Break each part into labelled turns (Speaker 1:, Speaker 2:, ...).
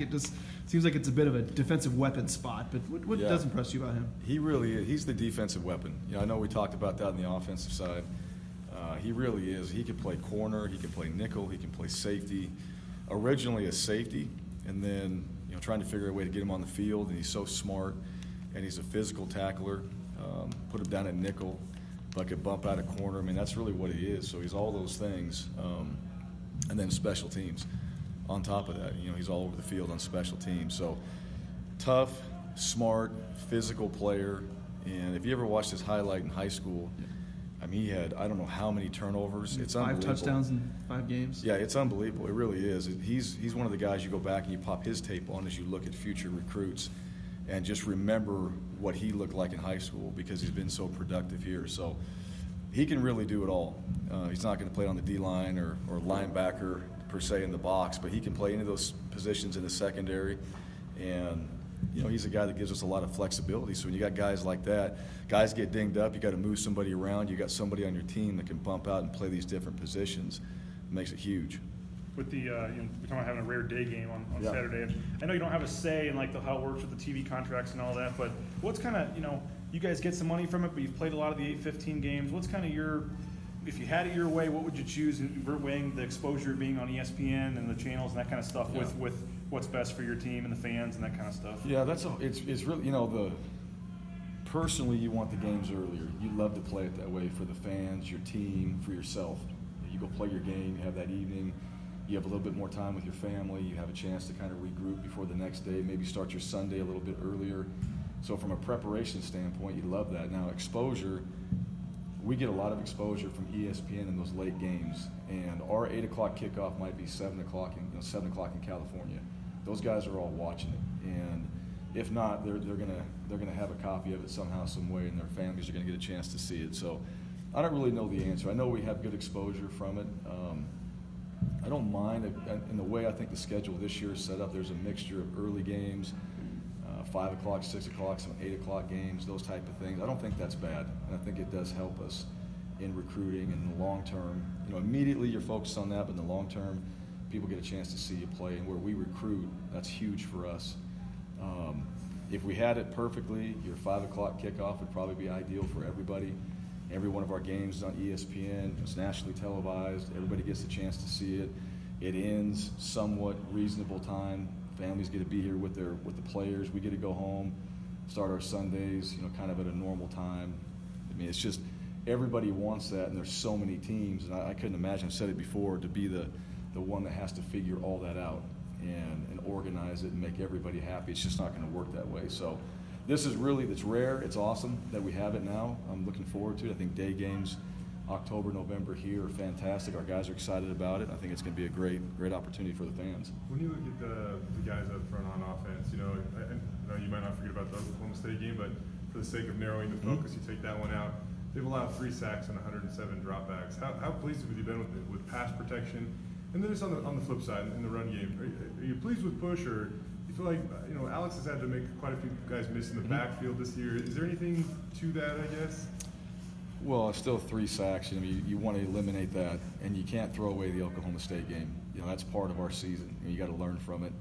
Speaker 1: back. It just seems like it's a bit of a defensive weapon spot. But what does impress you about him?
Speaker 2: He really is. He's the defensive weapon. I know we talked about that on the offensive side. He really is. He can play corner. He can play nickel. He can play safety. Originally a safety, and then trying to figure a way to get him on the field. And he's so smart, and he's a physical tackler. Put him down at nickel, but could bump out a corner. I mean, that's really what he is. So he's all those things. And then special teams on top of that. He's all over the field on special teams. So tough, smart, physical player. And if you ever watched his highlight in high school, I mean, he had I don't know how many turnovers. It's
Speaker 1: 5 touchdowns in 5 games.
Speaker 2: Yeah, it's unbelievable. It really is. He's one of the guys you go back and you pop his tape on as you look at future recruits and just remember what he looked like in high school because he's been so productive here. So he can really do it all. He's not going to play on the D-line or linebacker per se in the box, but he can play any of those positions in the secondary. And he's a guy that gives us a lot of flexibility. So when you got guys like that, guys get dinged up, you got to move somebody around. You got somebody on your team that can bump out and play these different positions. It makes it huge.
Speaker 3: With the we're talking about having a rare day game on Saturday. And I know you don't have a say in how it works with the TV contracts and all that, but what's kind of you guys get some money from it, but you've played a lot of the 8-15 games. What's kind of if you had it your way, what would you choose weighing the exposure being on ESPN and the channels and that kind of stuff with what's best for your team and the fans and that kind of stuff?
Speaker 2: Yeah, it's really personally you want the games earlier. You love to play it that way for the fans, your team, for yourself. You go play your game, you have that evening, you have a little bit more time with your family, you have a chance to kind of regroup before the next day, maybe start your Sunday a little bit earlier. So from a preparation standpoint, you love that. Now exposure, we get a lot of exposure from ESPN in those late games, and our 8 o'clock kickoff might be 7 o'clock in California. Those guys are all watching it, and if not, they're gonna have a copy of it somehow, some way, and their families are gonna get a chance to see it. So I don't really know the answer. I know we have good exposure from it. I don't mind in the way I think the schedule this year is set up. There's a mixture of early games, 5 o'clock, 6 o'clock, some 8 o'clock games, those type of things. I don't think that's bad, and I think it does help us in recruiting in the long term. Immediately you're focused on that, but in the long term, people get a chance to see you play, and where we recruit, that's huge for us. If we had it perfectly, your 5 o'clock kickoff would probably be ideal for everybody. Every one of our games is on ESPN. It's nationally televised. Everybody gets a chance to see it. It ends somewhat reasonable time. Families get to be here with the players. We get to go home, start our Sundays, kind of at a normal time. I mean, it's just everybody wants that, and there's so many teams, and I couldn't imagine, I've said it before, to be the one that has to figure all that out and organize it and make everybody happy. It's just not going to work that way. So this is it's rare. It's awesome that we have it now. I'm looking forward to it. I think day games, October, November here are fantastic. Our guys are excited about it. I think it's going to be a great opportunity for the fans.
Speaker 4: When you look at the guys up front on offense, I know you might not forget about the Oklahoma State game, but for the sake of narrowing the focus, you take that one out. They've allowed 3 sacks and 107 dropbacks. How pleased have you been with pass protection? And then just on the flip side, in the run game, are you pleased with push, or you feel like Alex has had to make quite a few guys miss in the backfield this year? Is there anything to that, I guess?
Speaker 2: Well, it's still 3 sacks. You want to eliminate that, and you can't throw away the Oklahoma State game. That's part of our season. You got to learn from it.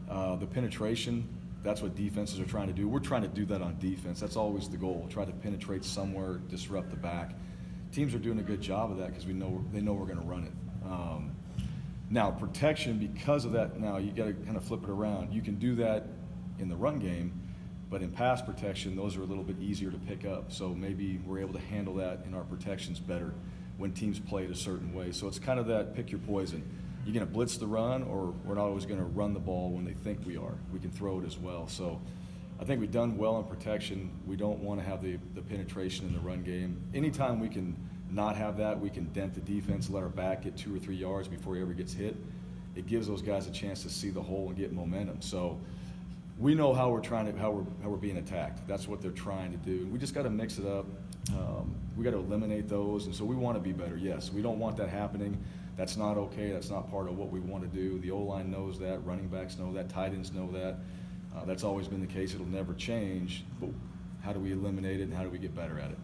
Speaker 2: The penetration, that's what defenses are trying to do. We're trying to do that on defense. That's always the goal. Try to penetrate somewhere, disrupt the back. Teams are doing a good job of that because they know we're going to run it. Now, protection, because of that, now you got to kind of flip it around. You can do that in the run game, but in pass protection, those are a little bit easier to pick up. So maybe we're able to handle that in our protections better when teams play it a certain way. So it's kind of that pick your poison. You're going to blitz the run, or we're not always going to run the ball when they think we are. We can throw it as well. So I think we've done well in protection. We don't want to have the penetration in the run game. Anytime we can not have that, we can dent the defense, let our back get 2 or 3 yards before he ever gets hit. It gives those guys a chance to see the hole and get momentum. So we know how we're being attacked. That's what they're trying to do. We just got to mix it up. We got to eliminate those, and so we want to be better. Yes, we don't want that happening. That's not okay. That's not part of what we want to do. The O-line knows that. Running backs know that. Tight ends know that. That's always been the case. It'll never change. But how do we eliminate it, and how do we get better at it?